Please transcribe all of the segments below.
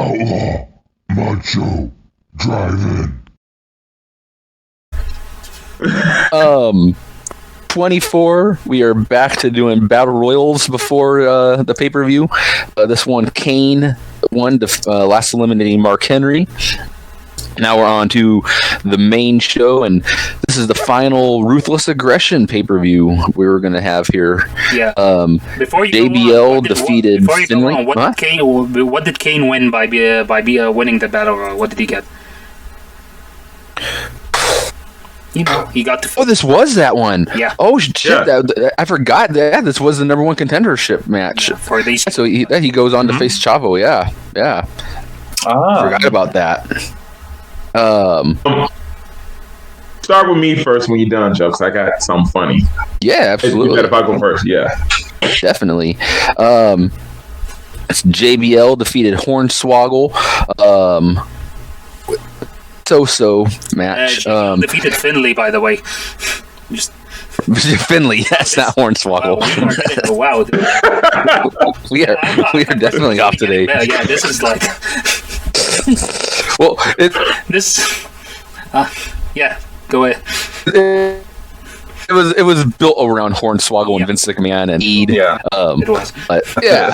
Outlaw Mudshow Drive-In. 24, we are back to doing battle royals before the pay-per-view. This one, Kane won the last eliminating Mark Henry. Now we're on to the main show, and this is the final Ruthless Aggression pay-per-view we were going to have here. Yeah. Before you JBL defeated Finlay. What did Kane win by winning the battle royal? What did he get? He got to. Oh, this was that one. Yeah. Oh shit! Yeah. I forgot that this was the number one contendership match for these. So he goes on to face Chavo. Yeah. Forgot about that. Start with me first when you're done, Joe, because I got something funny. Yeah, absolutely. You better if I go first. Yeah, definitely. JBL defeated Hornswoggle. So match. Defeated Finlay, by the way. Just Finlay, that's not Hornswoggle. Wow, we are definitely off today. Yeah, this is like. Well, go ahead. It was built around Hornswoggle and Vince McMahon and Eid. Yeah, it was. But, yeah.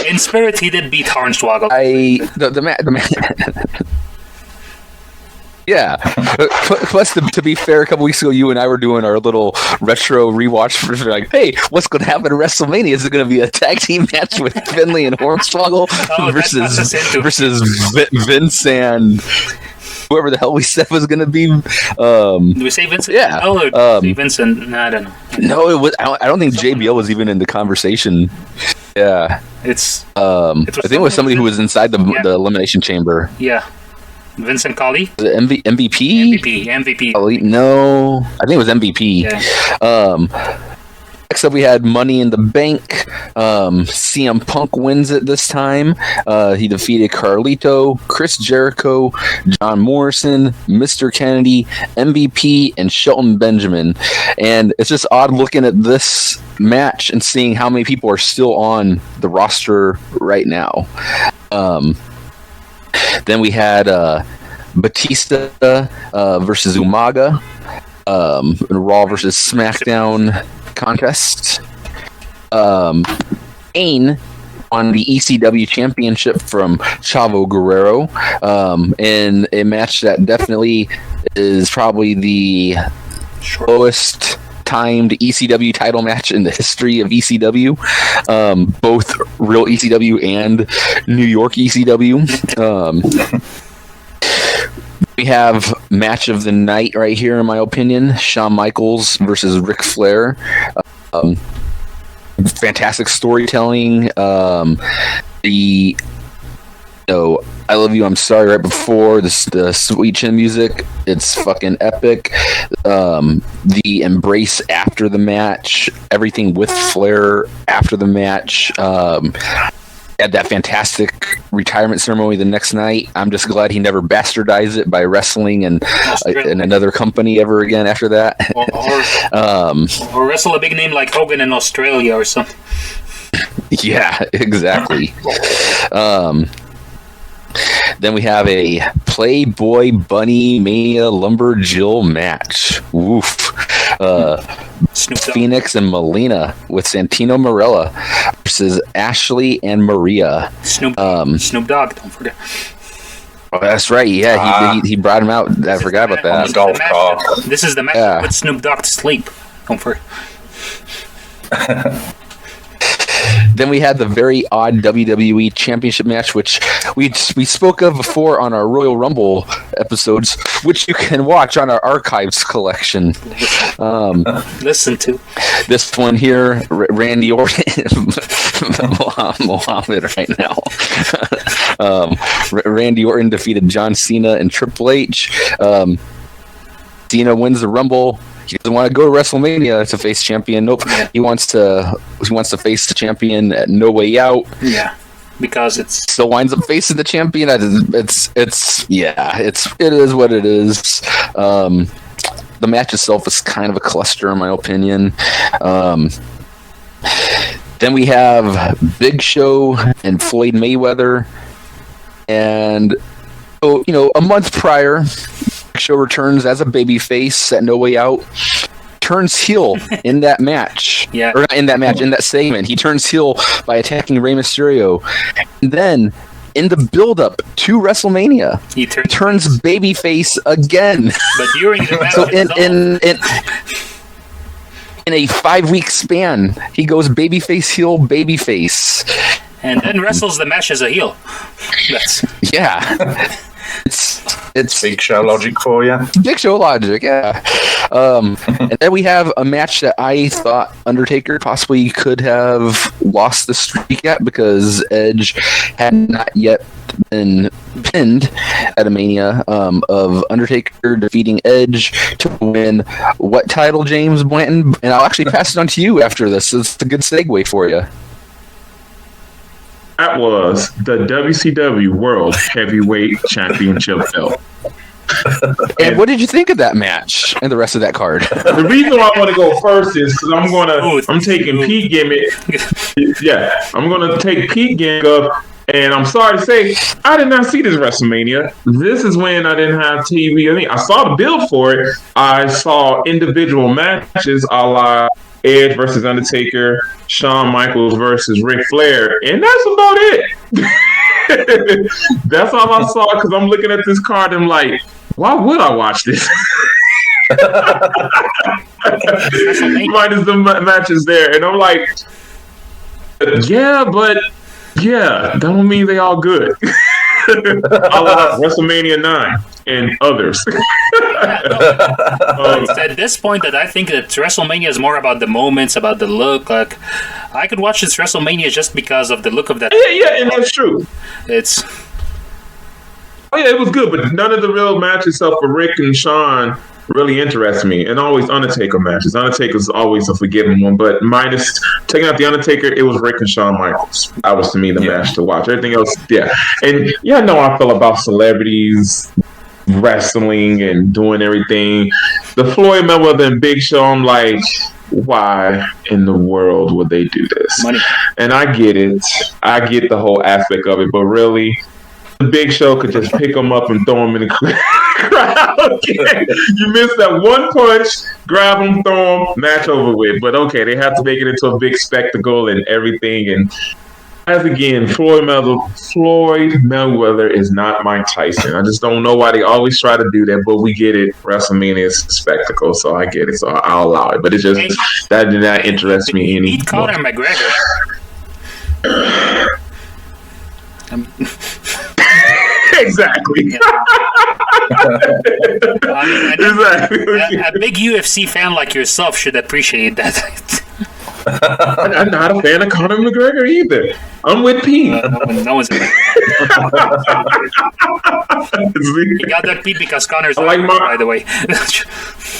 In spirit, he did beat Hornswoggle. Yeah. Plus, to be fair, a couple weeks ago, you and I were doing our little retro rewatch for like, hey, what's going to happen at WrestleMania? Is it going to be a tag team match with Finlay and Hornswoggle versus Vince and whoever the hell we said was going to be? Did we say Vincent? Yeah. Vincent? No, I don't know. No, it was. I don't think JBL was even in the conversation. Yeah. I think it was somebody who was inside the elimination chamber. Yeah. Vincent Colley? MVP? Colley? No, I think it was MVP. Yeah. Next up, we had Money in the Bank. CM Punk wins it this time. He defeated Carlito, Chris Jericho, John Morrison, Mr. Kennedy, MVP, and Shelton Benjamin. And it's just odd looking at this match and seeing how many people are still on the roster right now. Then we had Batista versus Umaga, Raw versus SmackDown contest. Kane on the ECW Championship from Chavo Guerrero in a match that definitely is probably the lowest timed ECW title match in the history of ECW, both real ECW and New York ECW. We have match of the night right here, in my opinion: Shawn Michaels versus Ric Flair. Fantastic storytelling. I Love You, I'm Sorry right before the Sweet Chin music. It's fucking epic. The embrace after the match, everything with Flair after the match. Had that fantastic retirement ceremony the next night. I'm just glad he never bastardized it by wrestling in another company ever again after that. Or wrestle a big name like Hogan in Australia or something. Yeah, exactly. Then we have a Playboy Bunny Mania Lumberjill match. Woof. Phoenix and Melina with Santino Marella versus Ashley and Maria. Snoop Dogg, don't forget. Oh, that's right. Yeah, he brought him out. I forgot about that. This is the match that put Snoop Dogg to sleep. Don't forget. Then we had the very odd WWE Championship match, which we spoke of before on our Royal Rumble episodes, which you can watch on our archives collection. Listen to this one here, Randy Orton, Mohamed right now. Randy Orton defeated John Cena and Triple H. Cena wins the Rumble. He doesn't want to go to WrestleMania to face champion. Nope. Yeah. He wants to face the champion at No Way Out. Yeah, because it still winds up facing the champion. It is what it is. The match itself is kind of a cluster, in my opinion. Then we have Big Show and Floyd Mayweather. And, so, a month prior, Big Show returns as a babyface at No Way Out. Turns heel in that match. Yeah. Or not in that match, in that segment. He turns heel by attacking Rey Mysterio. And then, in the build-up to WrestleMania, He turns babyface again. But during the match, So in a 5-week span, he goes babyface, heel, babyface. and then wrestles the match as a heel. That's Yeah. It's Big Show logic for you. Big Show logic, yeah. And then we have a match that I thought Undertaker possibly could have lost the streak at because Edge had not yet been pinned at a Mania, of Undertaker defeating Edge to win what title, James Blanton? And I'll actually pass it on to you after this. It's a good segue for you. That was the WCW World Heavyweight Championship belt. And what did you think of that match and the rest of that card? The reason why I want to go first is because I'm taking Pete Gimmick. Yeah, I'm gonna take Pete Gimmick, and I'm sorry to say, I did not see this WrestleMania. This is when I didn't have TV. I mean, I saw the bill for it. I saw individual matches a la Edge versus Undertaker, Shawn Michaels versus Ric Flair, and that's about it. That's all I saw because I'm looking at this card and I'm like, why would I watch this? Minus the matches there, and I'm like, that don't mean they all good. I love WrestleMania 9 and others. It's at this point that I think that WrestleMania is more about the moments, about the look. Like, I could watch this WrestleMania just because of the look of that. Yeah, and that's true. It's it was good, but none of the real matches except for Rick and Shawn really interest me, and always Undertaker matches. Undertaker's always a forgiving one, but minus taking out the Undertaker, it was Rick and Shawn Michaels. That was to me the match to watch. Everything else, yeah. And I know I feel about celebrities wrestling and doing everything. The Floyd Mayweather and Big Show, I'm like, why in the world would they do this? money. And I get it. I get the whole aspect of it, but really, the Big Show could just pick them up and throw them in the crowd. Okay. You missed that one punch, grab them, throw them, match over with. But okay, they have to make it into a big spectacle and everything. And as again, Floyd Mayweather is not Mike Tyson. I just don't know why they always try to do that, but we get it. WrestleMania is a spectacle, so I get it. So I'll allow it. But it just, that did not interest me any. Beat Conor McGregor. Exactly. Exactly. A big UFC fan like yourself should appreciate that. I'm not a fan of Conor McGregor either. I'm with Pete. No one's. He got that Pete because Conor's I like by the way.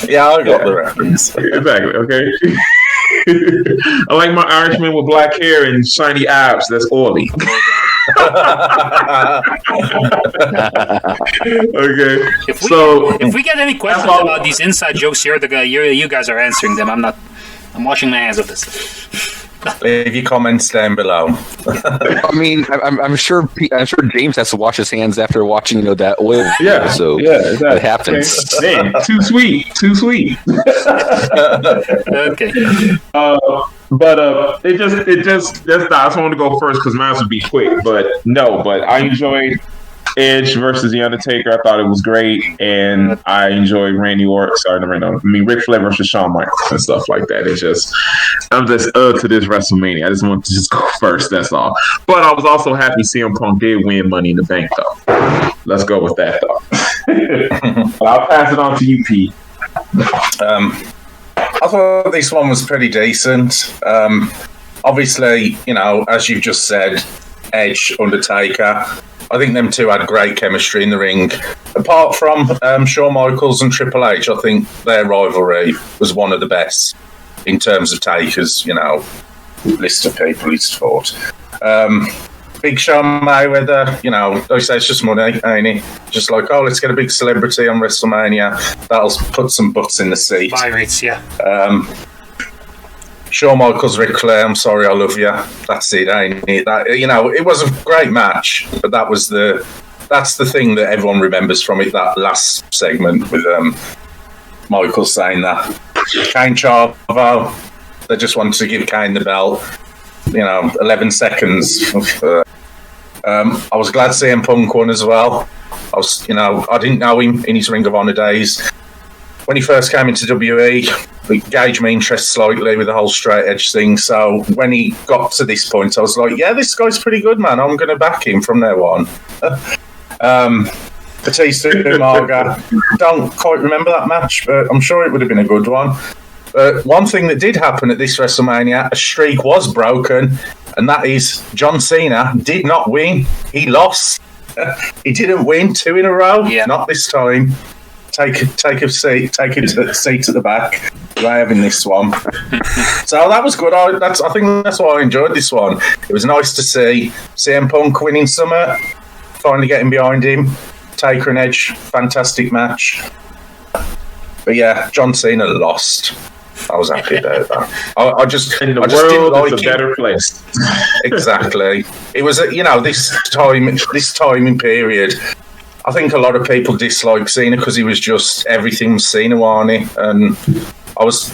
Yeah, I got the reference. Exactly. Okay. I like my Irishman with black hair and shiny abs. That's oily. Okay. If we get any questions about these inside jokes here, you guys are answering them. I'm washing my hands of this. Leave your comments down below. I mean, I'm sure James has to wash his hands after watching that oil. Yeah. So exactly. it happens. Man, too sweet. Okay. But it just that's not. I just want to go first because mine would be quick. But I enjoyed Edge versus The Undertaker. I thought it was great, and I enjoyed Ric Flair versus Shawn Michaels and stuff like that. I'm just to this WrestleMania. I just want to just go first. That's all. But I was also happy CM Punk did win Money in the Bank, though. Let's go with that, though. But I'll pass it on to you, Pete. I thought this one was pretty decent. Obviously, as you just said, Edge, Undertaker. I think them two had great chemistry in the ring. Apart from Shawn Michaels and Triple H, I think their rivalry was one of the best in terms of takers, list of people he's fought. Big Show Mayweather, they say it's just money, ain't it? Just like, let's get a big celebrity on WrestleMania. That'll put some butts in the seat. Pirates, yeah. Shawn Michaels, Ric Flair, I'm sorry, I love you. That's it, ain't it? It was a great match, but that's the thing that everyone remembers from it, that last segment with Michaels saying that. Kane Chavo, they just wanted to give Kane the belt. 11 seconds. I was glad CM Punk won as well. I didn't know him in his Ring of Honor days. When he first came into WWE, it gauged my interest slightly with the whole straight edge thing. So when he got to this point, I was like, yeah, this guy's pretty good, man. I'm going to back him from now on. Batista Umaga, don't quite remember that match, but I'm sure it would have been a good one. One thing that did happen at this WrestleMania, a streak was broken, and that is John Cena did not win. He lost. He didn't win 2 in a row. Yeah. Not this time. Take a seat. Take a seat at the back. We're having this one. So that was good. I think that's why I enjoyed this one. It was nice to see CM Punk winning Summit, finally getting behind him. Taker and Edge, fantastic match. But yeah, John Cena lost. I was happy about that. I just the world didn't like is a better place. Exactly. It was this timing period. I think a lot of people dislike Cena because he was just everything was Cena, wasn't he? And I was,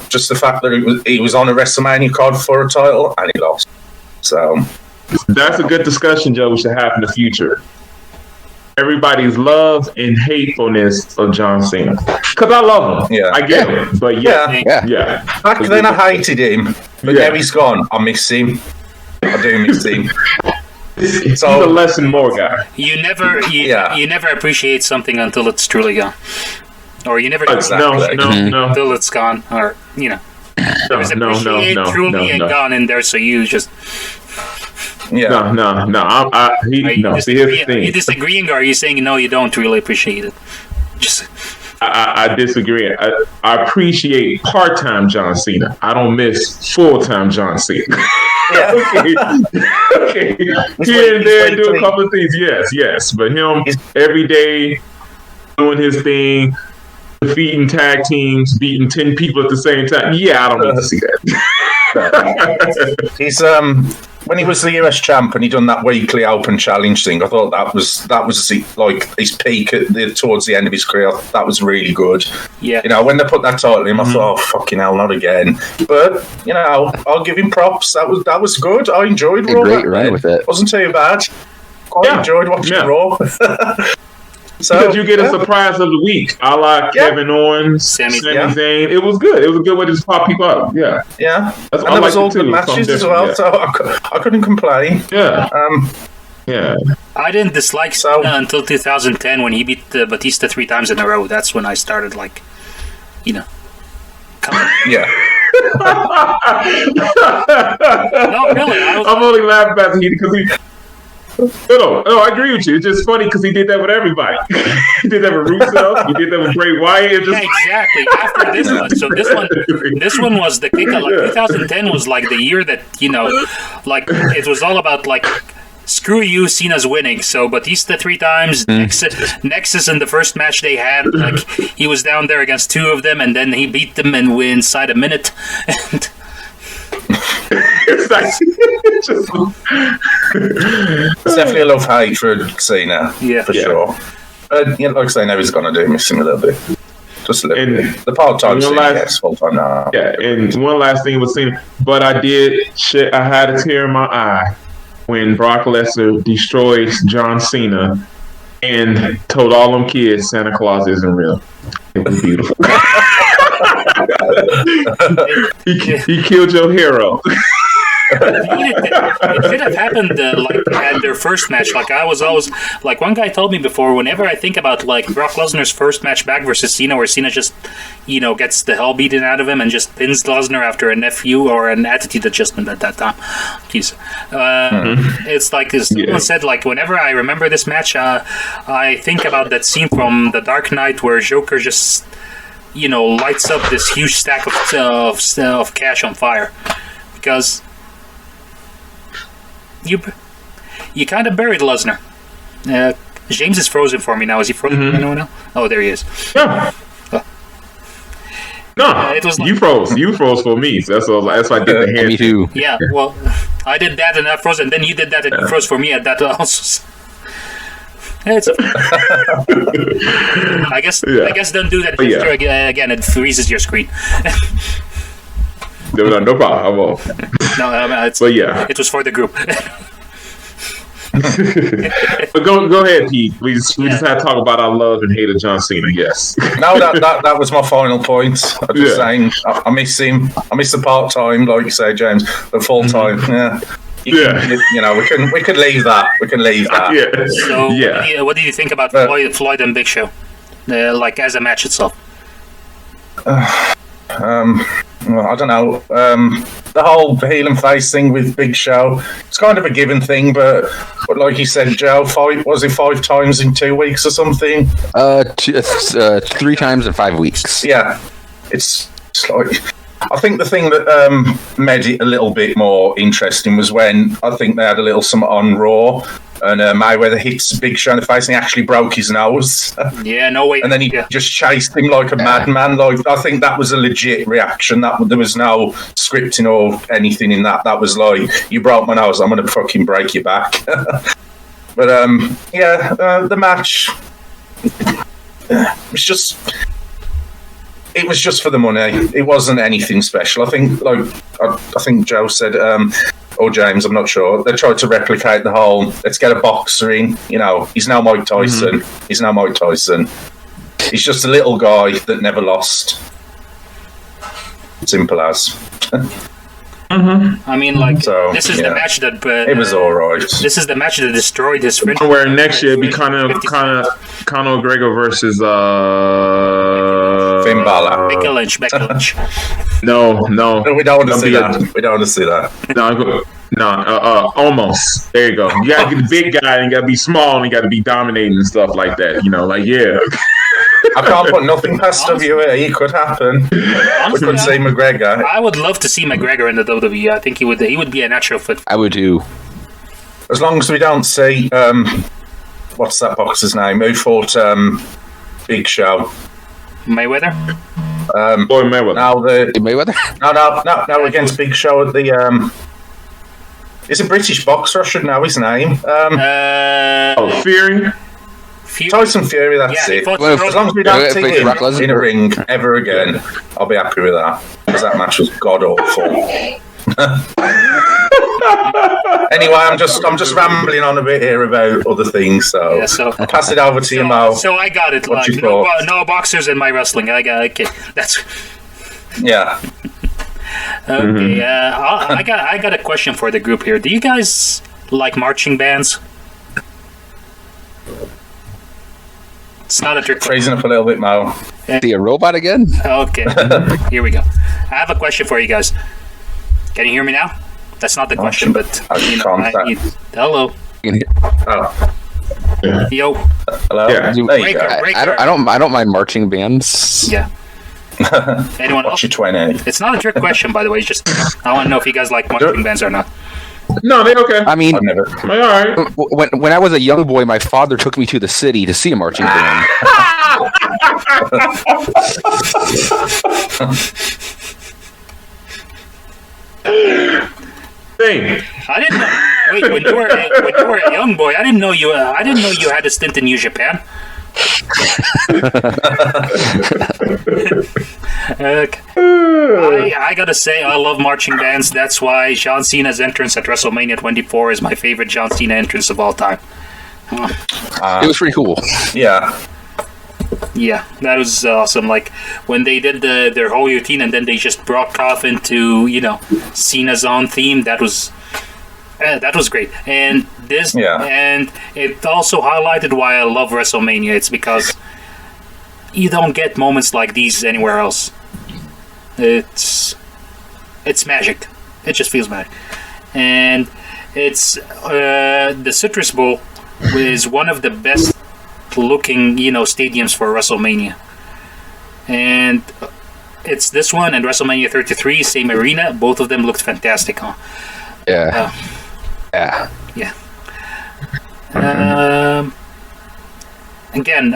just the fact that he was on a WrestleMania card for a title and he lost. So that's a good discussion, Joe. We should have in the future. Everybody's love and hatefulness of John Cena. Because I love him. Yeah. I get it. But yeah. Back then I hated him. But now he's gone. I miss him. I do miss him. He's a less and more guy. You never appreciate something until it's truly gone. Or you never until it's gone. Or, it was appreciated truly and gone in there, so you just... Yeah. Are you disagreeing, or are you saying no? You don't really appreciate it. I disagree. I appreciate part-time John Cena. I don't miss full-time John Cena. Yeah. Okay. Here and there, do a couple of things. Yes. But him every day doing his thing, defeating tag teams, beating 10 people at the same time. Yeah, I don't need to see that. He's when he was the US champ and he done that weekly open challenge thing, I thought that was like his peak towards the end of his career. That was really good. Yeah. When they put that title in him, I thought, oh, fucking hell, not again. But I'll give him props. That was good. I enjoyed Raw. Great run with it. Wasn't too bad. I enjoyed watching Raw. So, because you get a surprise of the week, a la Kevin Owens, Sami Zayn. It was good. It was a good way to just pop people up. Yeah. And there was all good matches as well, so I couldn't complain. Yeah. I didn't dislike Cena until 2010 when he beat Batista 3 times in a row. That's when I started, coming. Yeah. No, really. I'm only laughing at him because he... No, I agree with you. It's just funny because he did that with everybody. He did that with Rusev. He did that with Bray Wyatt. Exactly. After this one, so this one was the kick. 2010 was like the year that it was all about screw you, Cena's winning. So Batista 3 times, Nexus in the first match they had, he was down there against 2 of them, and then he beat them and inside a minute. And it's definitely a love-hate for Cena, for sure. Like I say, now he's going to do miss him a little bit. Just a little bit. The part-time Cena, yes, full-time now. Yeah, and one last thing with Cena, but I had a tear in my eye when Brock Lesnar destroyed John Cena and told all them kids Santa Claus isn't real. It was beautiful. He killed your hero. It should have happened at their first match. I was always one guy told me before. Whenever I think about Brock Lesnar's first match back versus Cena, where Cena just gets the hell beaten out of him and just pins Lesnar after an FU or an attitude adjustment at that time. Jeez, it's as someone said. Whenever I remember this match, I think about that scene from The Dark Knight where Joker just lights up this huge stack of cash on fire because. You kind of buried Lesnar. James is frozen for me now. Is he frozen for anyone else? Oh, there he is. Yeah. No, it was like, you froze for me. So that's why I did the hand. Me too. Yeah, well, I did that and that froze, and then you did that and you froze for me at that also. It's I guess don't do that gesture again. It freezes your screen. No problem. I won't. No, but yeah, it was for the group. But go ahead, Pete. We just had to talk about our love and hate of John Cena. Yes. No, that was my final point. I'm just saying, I miss him. I miss the part time, like you say, James. The full time. Yeah. You know, we could leave that. We can leave that. Yeah. So, what do you think about Floyd and Big Show, like as a match itself? Well, I don't know. The whole heel and face thing with Big Show, it's kind of a given thing, but like you said, Joe, 5 times in 2 weeks or something? 3 times in 5 weeks. Yeah, it's like. I think the thing that made it a little bit more interesting was when I think they had a little something on Raw, and Mayweather hits Big Show in the face and he actually broke his nose. Yeah, no way. And then he just chased him like a madman. Like, I think that was a legit reaction. There was no scripting or anything in that. That was like, you broke my nose, I'm going to fucking break your back. But the match, it was just for the money. It wasn't anything special. I think, I think Joe said, or James, I'm not sure. They tried to replicate the whole, let's get a boxer in. You know, he's now Mike Tyson. He's now Mike Tyson. He's just a little guy that never lost. Simple as. I mean, this is the match that. It was all right. This is the match that destroyed his friend. Where next year it'd be Conor McGregor versus Finn Balor. Becky Lynch. No, we don't want to see that. We don't want to see that. Almost. There you go. You gotta get the big guy and you gotta be small and you gotta be dominating and stuff like that. You know, I can't put nothing past WWE. It could happen. We could see McGregor. I would love to see McGregor in the WWE. I think he would be a natural fit. I would too. As long as we don't see what's that boxer's name? Who fought Big Show? Mayweather. Boy Mayweather. Mayweather. No, against Big Show at the. It's a British boxer. I should know his name. Fury. Tyson Fury, that's it. As long as we don't see him in a ring ever again, I'll be happy with that. Because that match was god awful. Anyway, I'm just rambling on a bit here about other things, so I'll pass it over to you, Mo. So I got it. No boxers in my wrestling. Okay. That's. Yeah. Okay. I got a question for the group here. Do you guys like marching bands? It's not a trick. Phrasing up a little bit, Mo. See a robot again? Okay. Here we go. I have a question for you guys. Can you hear me now? That's not the question, but hello. Oh. Yo. Hello. Yeah. Breaker. I don't mind marching bands. Yeah. Anyone else? What's your 20? It's not a trick question, by the way. It's just I want to know if you guys like marching bands or not. No, they're okay. I mean, I've never. All right. When I was a young boy, my father took me to the city to see a marching band. Thing. I didn't know. Wait, when you were a young boy, I didn't know you had a stint in New Japan. Okay. I gotta say, I love marching bands. That's why John Cena's entrance at WrestleMania 24 is my favorite John Cena entrance of all time. It was pretty cool. Yeah. Yeah, that was awesome. Like when they did their whole routine and then they just broke off into Cena's own theme. That was great. And and it also highlighted why I love WrestleMania. It's because you don't get moments like these anywhere else. It's magic. It just feels magic. And it's the Citrus Bowl is one of the best looking stadiums for WrestleMania, and it's this one and WrestleMania 33, same arena. Both of them looked fantastic, huh? Yeah. Again,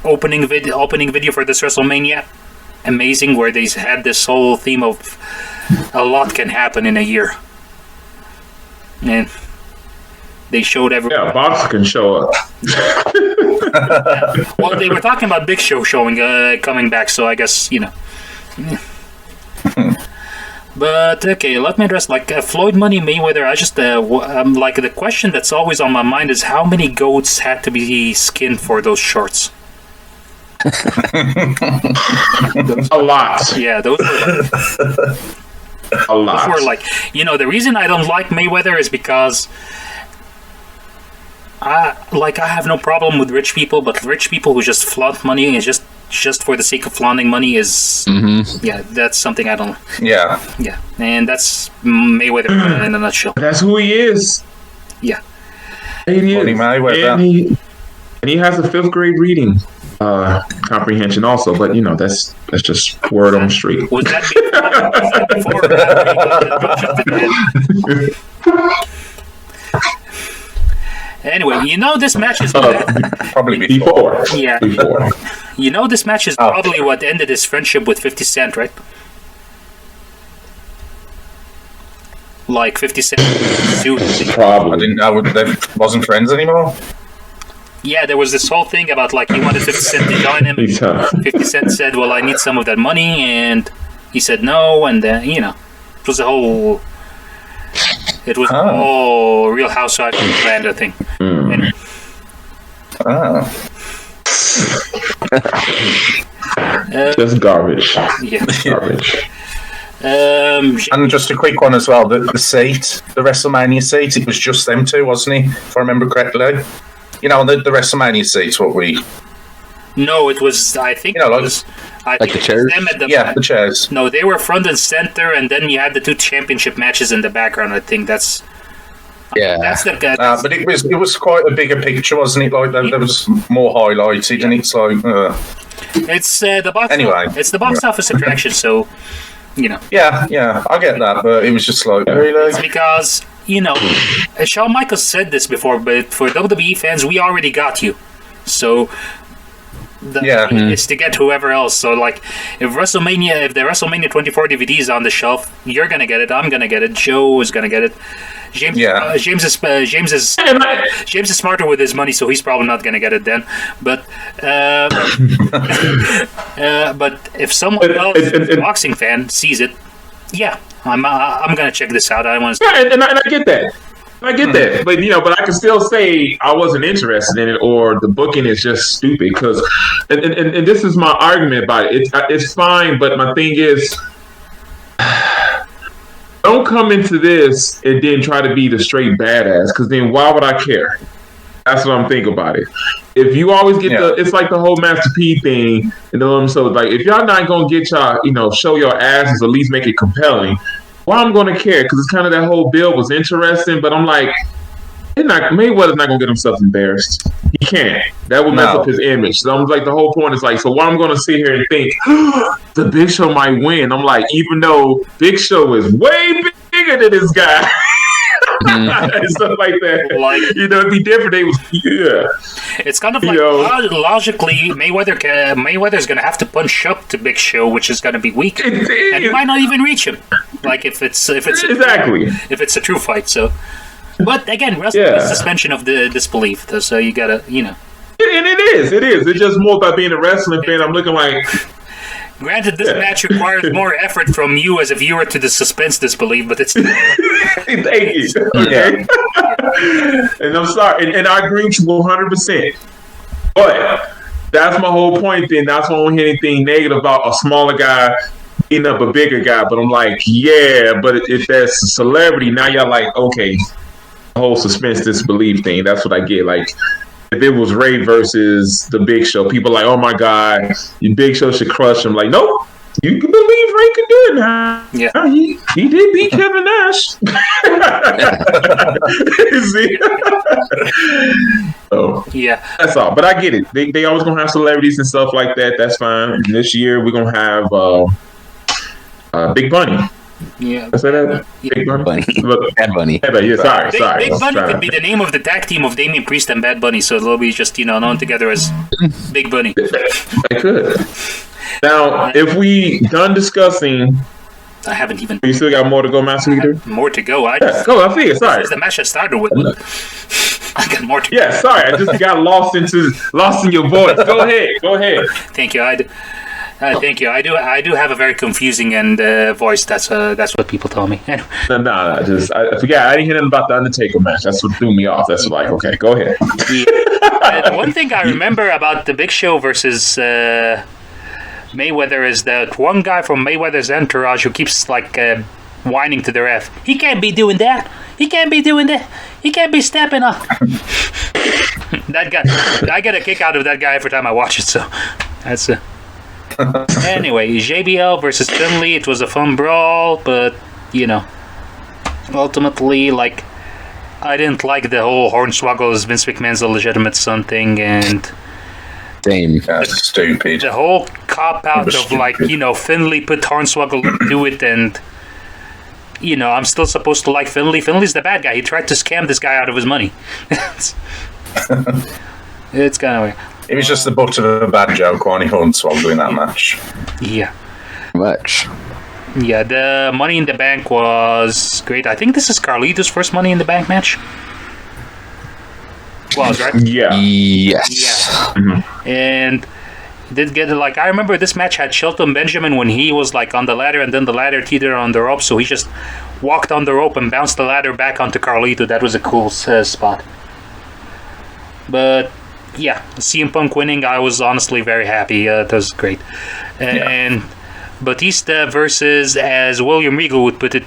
opening video for this WrestleMania, amazing, where they had this whole theme of a lot can happen in a year, and they showed everyone. Yeah, Boxer can show up. Well, they were talking about Big Show coming back, so I guess But okay, let me address Floyd Money Mayweather. I just the question that's always on my mind is how many goats had to be skinned for those shorts? A lot. Yeah, those were a lot. Those were the reason I don't like Mayweather is because I have no problem with rich people, but rich people who just flaunt money is just for the sake of flaunting money is that's something I don't. Yeah, and that's Mayweather in a nutshell. That's who he is. Yeah, he is. Mayweather. And he has a 5th grade reading comprehension also, but that's just word on the street. Was that before? Anyway, this match is probably before. Yeah, before. This match is probably what ended his friendship with 50 Cent, right? 50 Cent sued. Probably. I didn't know they wasn't friends anymore. Yeah, there was this whole thing about he wanted 50 Cent to join him. 50 Cent said, "Well, I need some of that money," and he said no, and then it was a whole. It was Real Housewives of Atlanta thing. Anyway. Just garbage. Yeah. Garbage. And just a quick one as well. The seat, the WrestleMania seat, it was just them two, wasn't it? If I remember correctly. The WrestleMania seats, what we... No, it was, I think it was... I think the chairs? Them at the chairs. No, they were front and center, and then you had the 2 championship matches in the background. I think that's... Yeah. That's the guy. But it was quite a bigger picture, wasn't it? There was more highlighted, and it's It's the box. Anyway. It's the box office attraction, so... Yeah, I get that, but it was just really... It's because... Shawn Michaels said this before, but for WWE fans, we already got you. So, it's to get whoever else. So, if the WrestleMania 24 DVD is on the shelf, you're gonna get it. I'm gonna get it. Joe is gonna get it. James is smarter with his money, so he's probably not gonna get it then. But but if someone else, a boxing fan, sees it, I'm gonna check this out. I want to. Yeah, and I get that. I get that, but but I can still say I wasn't interested in it, or the booking is just stupid. Because, and this is my argument about it. It's fine, but my thing is, don't come into this and then try to be the straight badass. Because then why would I care? That's what I'm thinking about it. If you always get it's like the whole Master P thing, so if y'all not gonna get y'all, show your asses, at least make it compelling. Well, I'm gonna care because it's kind of that whole bill was interesting, but I'm like, Mayweather's not gonna get himself embarrassed. He can't. That would mess up his image. So I'm like, the whole point is so why I'm gonna sit here and think the Big Show might win? I'm like, even though Big Show is way bigger than this guy. And stuff like that. It'd be different. It's kind of logically, Mayweather's going to have to punch up to Big Show, which is going to be weak, and he might not even reach him. If it's a true fight. So, but again, wrestling is suspension of the disbelief. So you gotta, And it is. It's just more about being a wrestling fan. I'm looking like. Granted, this match requires more effort from you as a viewer to the suspense disbelief, but it's... Thank you. Okay. And I'm sorry, and I agree with you 100%. But that's my whole point then. That's why I don't hear anything negative about a smaller guy beating up a bigger guy. But I'm like, but if that's a celebrity, now y'all like, okay, the whole suspense disbelief thing, that's what I get. If it was Ray versus the Big Show, people are like, oh my God, your Big Show should crush him. Like, nope, you can believe Ray can do it now. Yeah. He did beat Kevin Nash. See? So, that's all. But I get it. They always going to have celebrities and stuff like that. That's fine. And this year, we're going to have Big Bunny. Yeah. I say that? Big Bunny? Bad Bunny. Sorry. Big Bunny could be the name of the tag team of Damian Priest and Bad Bunny, so they'll be just, known together as Big Bunny. They could. Now, if we done discussing, I haven't even. you still got more to go, Master Leader? More to go. I Go. I figured. Sorry. This is the match I started with. I got more to go. Yeah, sorry. I just got lost in your voice. Go ahead. Thank you. Thank you. I do have a very confusing voice. That's what people tell me. Anyway. No. I forgot. I didn't hear nothing about the Undertaker match. That's what threw me off. That's like, okay, go ahead. Yeah. One thing I remember about the Big Show versus Mayweather is that one guy from Mayweather's entourage who keeps like whining to the ref. He can't be doing that. He can't be doing that. He can't be stepping up. That guy. I get a kick out of that guy every time I watch it. So that's Anyway, JBL versus Finlay. It was a fun brawl, but ultimately, like, I didn't like the whole Hornswoggle as Vince McMahon's a legitimate son thing, and same. That's stupid. The whole cop out of like, Finlay put Hornswoggle to it, and I'm still supposed to like Finlay. Finlay's the bad guy. He tried to scam this guy out of his money. It's kind of weird. It was just the butt of a bad joke, Horny Hornswoggle in that match. Yeah. Much. Yeah, the Money in the Bank was great. I think this is Carlito's first Money in the Bank match. Was, right? Yeah. Yes. Yeah. Mm-hmm. And did get like, I remember this match had Shelton Benjamin when he was like on the ladder, and then the ladder teetered on the rope, so he just walked on the rope and bounced the ladder back onto Carlito. That was a cool spot. But yeah, CM Punk winning, I was honestly very happy. That was great. And Batista versus, as William Regal would put it,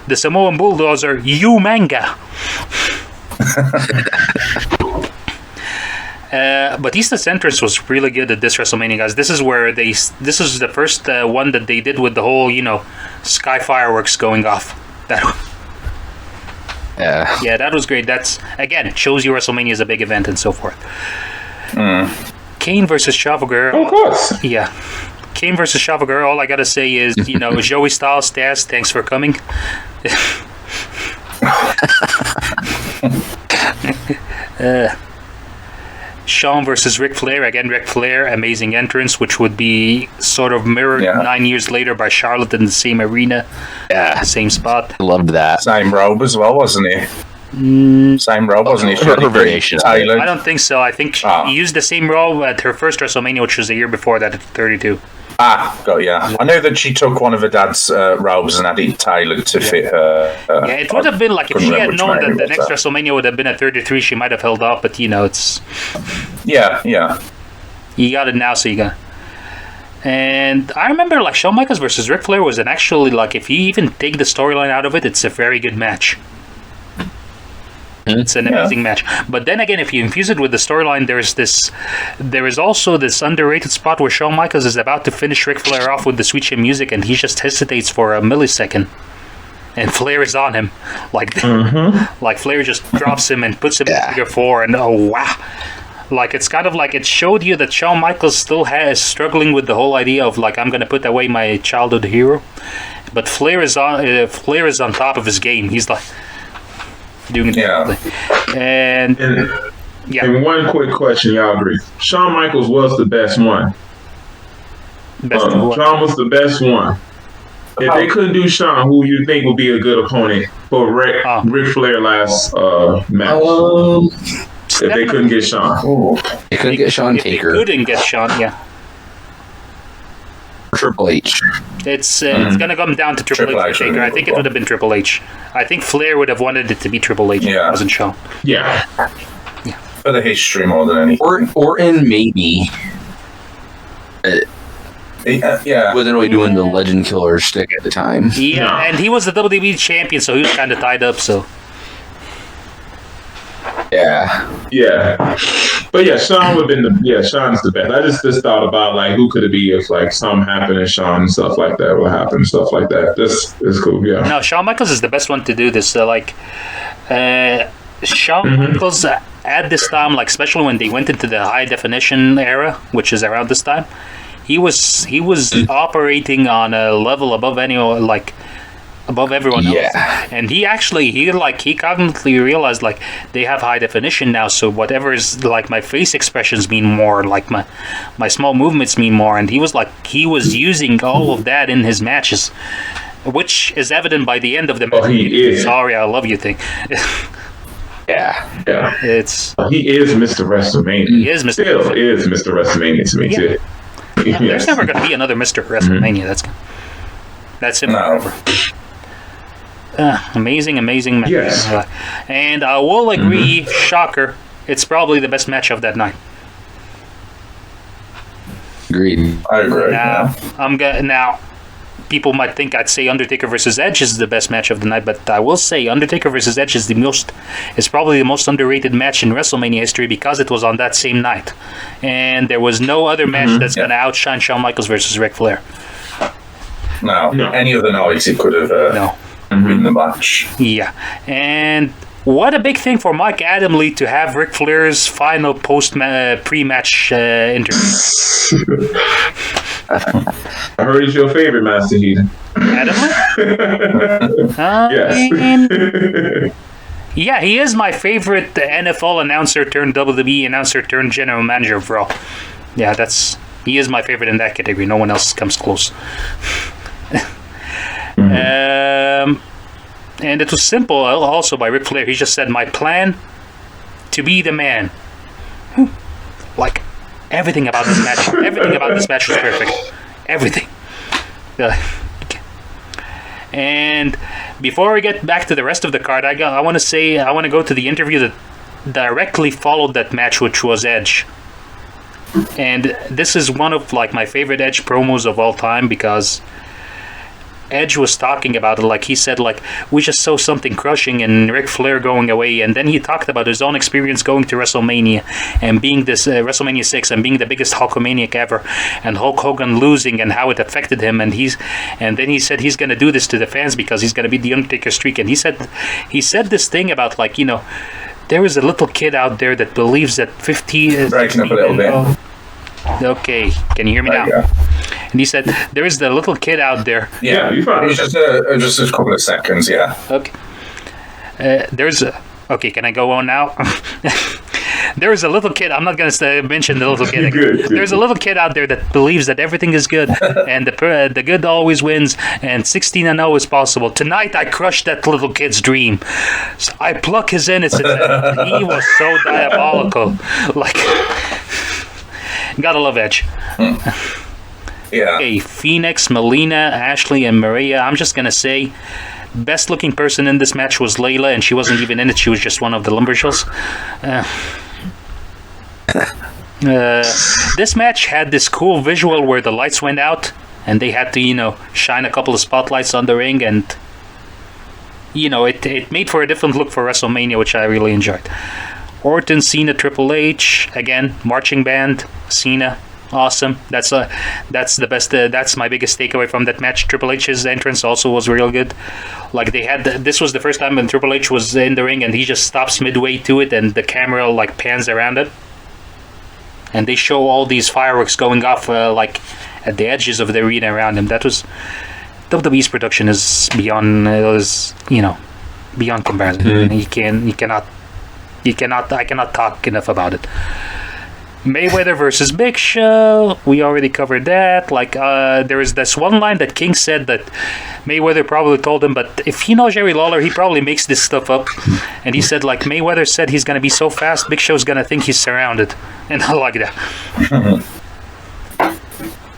the Samoan Bulldozer, Manga. Batista's entrance was really good at this WrestleMania, guys. This is where this is the first one that they did with the whole, sky fireworks going off. Yeah, that was great. That's, again, it shows you WrestleMania is a big event and so forth. Kane versus Chavo Guerrero. Of course. Yeah. Kane versus Chavo Guerrero, all I gotta say is, Joey Styles, Taz, thanks for coming. Shawn versus Ric Flair. Again, Ric Flair, amazing entrance, which would be sort of mirrored 9 years later by Charlotte in the same arena. Yeah. Same spot. I loved that. Same robe as well, wasn't he? Same robe, wasn't he? Her variation. Tailored. I don't think so. I think she used the same robe at her first WrestleMania, which was the year before that at 32. Got yeah. I know that she took one of her dad's robes and had it tailored to fit her. It would have been like if she had known that the next WrestleMania would have been at 33, she might have held up. But it's yeah. You got it now, so you got it. And I remember like Shawn Michaels versus Ric Flair was actually like, if you even take the storyline out of it, it's a very good match. It's an amazing match. But then again, if you infuse it with the storyline, there is also this underrated spot where Shawn Michaels is about to finish Ric Flair off with the Sweet Chin Music, and he just hesitates for a millisecond, and Flair is on him, like Flair just drops him and puts him in figure four, and oh wow, like it's kind of like it showed you that Shawn Michaels still has struggling with the whole idea of like, I'm gonna put away my childhood hero, but Flair is on top of his game. He's like doing it. And one quick question, y'all agree? Shawn Michaels was the best one. Shawn was the best one. If they couldn't do Shawn, who you think would be a good opponent for Ric Flair last match? If they couldn't get Shawn. They couldn't get Shawn Taker. They couldn't get Shawn, Triple H. It's gonna come down to Triple H or Taker. I think it would have been Triple H. I think Flair would have wanted it to be Triple H if it wasn't Shawn. Yeah. For the history more than anything. Orton maybe. Wasn't really doing the Legend Killer stick at the time. And he was the WWE champion, so he was kind of tied up. So. Yeah. But Shawn would have been Shawn's the best. I just thought about like who could it be if like something happened and Shawn and stuff like that will happen and stuff like that. This is cool, No, Shawn Michaels is the best one to do this. Shawn Michaels at this time, like especially when they went into the high definition era, which is around this time, he was operating on a level above any like above everyone else. And he cognitively realized like they have high definition now, so whatever is like my face expressions mean more, like my small movements mean more, and he was using all of that in his matches, which is evident by the end of the match. He is. Sorry, I love you thing. Yeah. He is Mr. WrestleMania. He is Mr. Still is Mr. WrestleMania to me too. There's never going to be another Mr. WrestleMania. That's him forever. Amazing match. Yes. And I will agree, shocker, it's probably the best match of that night. Agreed. I agree. Now, people might think I'd say Undertaker versus Edge is the best match of the night, but I will say Undertaker versus Edge is probably the most underrated match in WrestleMania history because it was on that same night, and there was no other match that's going to outshine Shawn Michaels versus Ric Flair. No. Any other night it could have win the match. Yeah, and what a big thing for Mike Adamle to have Ric Flair's final pre-match interview. I heard he's your favorite, Master Heath. Adamle? Yes. Yeah, he is my favorite NFL announcer turned WWE announcer turned general manager of Raw. Yeah, he is my favorite in that category. No one else comes close. And it was simple also by Ric Flair. He just said, my plan to be the man. Like, everything about this match was perfect. Everything. And before we get back to the rest of the card, I want to go to the interview that directly followed that match, which was Edge. And this is one of like my favorite Edge promos of all time because Edge was talking about it, like he said, like, we just saw something crushing and Ric Flair going away, and then he talked about his own experience going to WrestleMania and being this WrestleMania 6 and being the biggest Hulkamaniac ever, and Hulk Hogan losing and how it affected him, and then he said he's going to do this to the fans because he's going to beat the Undertaker streak, and he said this thing about like, you know, there is a little kid out there that believes that 50 is breaking up a little bit. Okay, can you hear me now? And he said, there is the little kid out there. Yeah, you're fine. It's just a couple of seconds, yeah. Okay. Okay, can I go on now? There is a little kid. I'm not going to mention the little kid. There's a little kid out there that believes that everything is good and the good always wins and 16-0 is possible. Tonight, I crushed that little kid's dream. So I pluck his innocence. He was so diabolical. Like, gotta love Edge. Yeah. Okay, Phoenix, Melina, Ashley, and Maria. I'm just going to say, best looking person in this match was Layla, and she wasn't even in it. She was just one of the Lumberjills. This match had this cool visual where the lights went out, and they had to, you know, shine a couple of spotlights on the ring, and, you know, it made for a different look for WrestleMania, which I really enjoyed. Orton, Cena, Triple H, again, marching band, Cena. Awesome. That's the best. That's my biggest takeaway from that match. Triple H's entrance also was real good. Like this was the first time when Triple H was in the ring and he just stops midway to it and the camera like pans around it, and they show all these fireworks going off like at the edges of the arena around him. That was WWE's production is beyond beyond comparison. I cannot talk enough about it. Mayweather versus Big Show, we already covered that. Like, there is this one line that King said that Mayweather probably told him, but if he knows Jerry Lawler, he probably makes this stuff up. And he said, like, Mayweather said he's going to be so fast, Big Show's going to think he's surrounded. And I like that.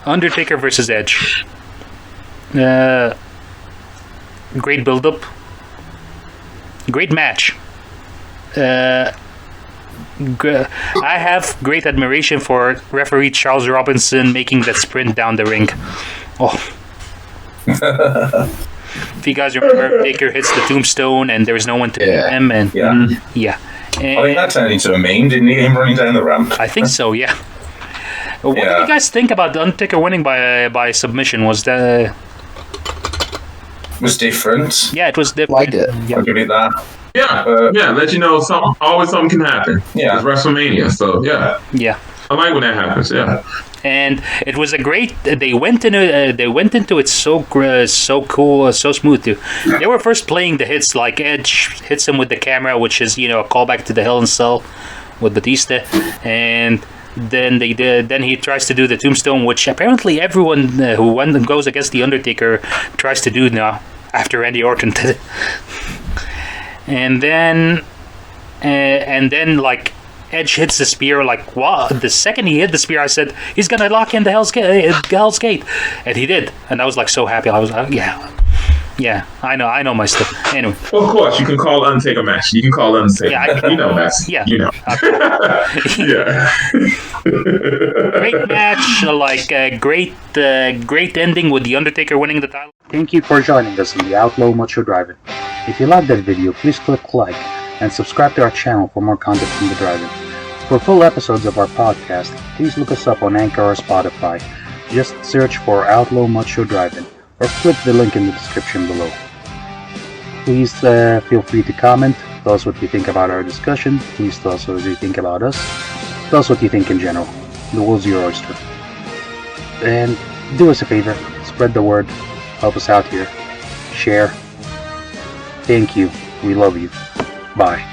Undertaker versus Edge. Great build-up. Great match. I have great admiration for referee Charles Robinson making that sprint down the ring. Oh. If you guys remember, Taker hits the tombstone and there's no one to beat him. And, yeah. And I think that turned into a meme, didn't he? Him running down the ramp. I think so, yeah. What did you guys think about the Undertaker winning by submission? Was that... was different. Yeah, it was different. Liked it. Yeah. I'll give it that. Yeah, let you know something can happen. Yeah. It's WrestleMania, so yeah. Yeah. I like when that happens, yeah. And it was a great. They went into it so cool, so smooth too. They were first playing the hits, like Edge hits him with the camera, which is a callback to the Hell in a Cell with Batista, and then then he tries to do the Tombstone, which apparently everyone who goes against the Undertaker tries to do now after Randy Orton did it. And then like Edge hits the spear. Like, wow! The second he hit the spear, I said he's gonna lock in the Hell's Gate, and he did. And I was like so happy. I was yeah. I know my stuff. Anyway, well, of course you can call Undertaker match. You can call Undertaker. Yeah, match. Yeah, Yeah. Great match. Like great ending with the Undertaker winning the title. Thank you for joining us on the Outlaw Mudshow Drive-In. If you liked that video, please click like and subscribe to our channel for more content from the Drive-In. For full episodes of our podcast, please look us up on Anchor or Spotify. Just search for Outlaw Mudshow Drive-In or click the link in the description below. Please feel free to comment, tell us what you think about our discussion, please tell us what you think about us, tell us what you think in general. The world's your oyster. And do us a favor, spread the word, help us out here, share. Thank you, we love you. Bye.